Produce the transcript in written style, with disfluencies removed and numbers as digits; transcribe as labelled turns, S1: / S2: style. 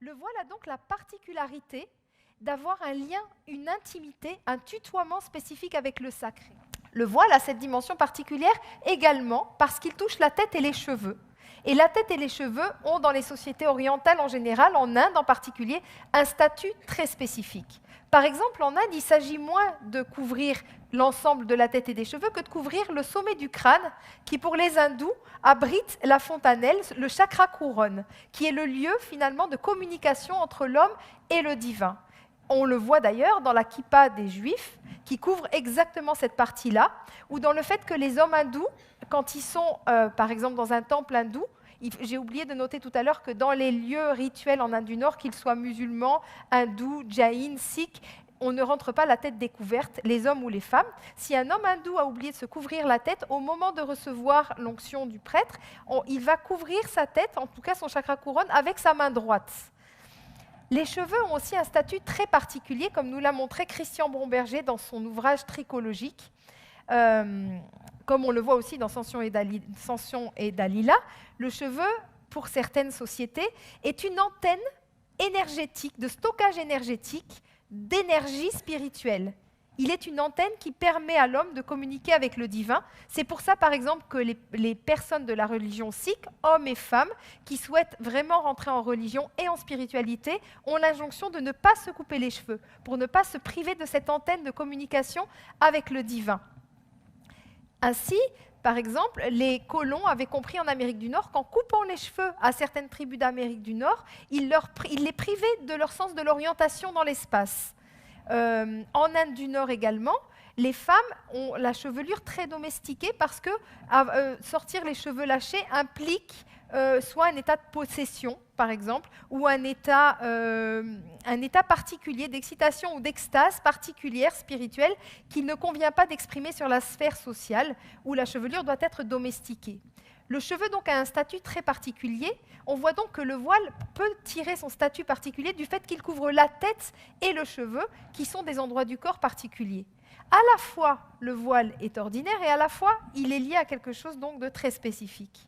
S1: Le voile a donc la particularité d'avoir un lien, une intimité, un tutoiement spécifique avec le sacré. Le voile a cette dimension particulière également parce qu'il touche la tête et les cheveux. Et la tête et les cheveux ont, dans les sociétés orientales en général, en Inde en particulier, un statut très spécifique. Par exemple, en Inde, il s'agit moins de couvrir l'ensemble de la tête et des cheveux que de couvrir le sommet du crâne, qui pour les hindous abrite la fontanelle, le chakra couronne, qui est le lieu finalement de communication entre l'homme et le divin. On le voit d'ailleurs dans la kippa des juifs, qui couvre exactement cette partie-là, ou dans le fait que les hommes hindous, quand ils sont par exemple dans un temple hindou, j'ai oublié de noter tout à l'heure que dans les lieux rituels en Inde du Nord, qu'ils soient musulmans, hindous, jaïns, sikhs, on ne rentre pas la tête découverte, les hommes ou les femmes. Si un homme hindou a oublié de se couvrir la tête, au moment de recevoir l'onction du prêtre, il va couvrir sa tête, en tout cas son chakra couronne, avec sa main droite. Les cheveux ont aussi un statut très particulier, comme nous l'a montré Christian Bromberger dans son ouvrage trichologique. Comme on le voit aussi dans Samson et Dalila, le cheveu, pour certaines sociétés, est une antenne énergétique, de stockage énergétique, d'énergie spirituelle. Il est une antenne qui permet à l'homme de communiquer avec le divin. C'est pour ça, par exemple, que les personnes de la religion sikh, hommes et femmes, qui souhaitent vraiment rentrer en religion et en spiritualité, ont l'injonction de ne pas se couper les cheveux, pour ne pas se priver de cette antenne de communication avec le divin. Ainsi, par exemple, les colons avaient compris en Amérique du Nord qu'en coupant les cheveux à certaines tribus d'Amérique du Nord, ils les privaient de leur sens de l'orientation dans l'espace. En Inde du Nord également, les femmes ont la chevelure très domestiquée parce que sortir les cheveux lâchés implique soit un état de possession, par exemple, ou un état particulier d'excitation ou d'extase particulière, spirituelle, qu'il ne convient pas d'exprimer sur la sphère sociale, où la chevelure doit être domestiquée. Le cheveu donc a un statut très particulier. On voit donc que le voile peut tirer son statut particulier du fait qu'il couvre la tête et le cheveu, qui sont des endroits du corps particuliers. À la fois, le voile est ordinaire et à la fois, il est lié à quelque chose donc de très spécifique.